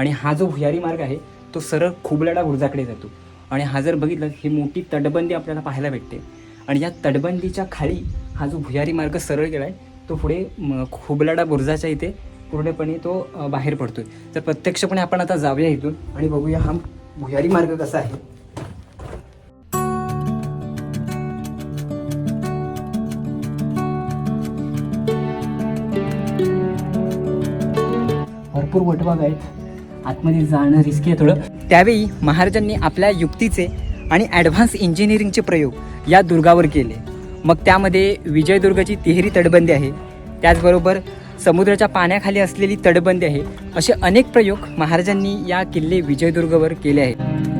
आणि हा जो भुयारी मार्ग आहे तो सरळ खुबलाडा बुरुजाकडे जातो. आणि हा जर बघितलं ही मोठी तटबंदी आपल्याला पाहायला भेटते. आणि या तटबंदीच्या खाली हा जो भुयारी मार्ग सरळ गेला आहे तो पुढे खुबलाडा बुरुजाच्या इथे पूर्णपणे तो बाहेर पडतोय. तर प्रत्यक्षपणे आपण आता जाऊया इथून आणि बघूया हा भुयारी मार्ग कसा आहे. भरपूर वटवाघ आहेत, आतमध्ये जाणं रिस्की आहे थोडं. त्यावेळी महाराजांनी आपल्या युक्तीचे आणि ॲडव्हान्स इंजिनिअरिंगचे प्रयोग या दुर्गावर केले. मग त्यामध्ये विजयदुर्गची तिहेरी तटबंदी आहे, त्याचबरोबर समुद्राच्या पाण्याखाली असलेली तटबंदी आहे. असे अनेक प्रयोग महाराजांनी या किल्ले विजयदुर्गवर केले आहेत.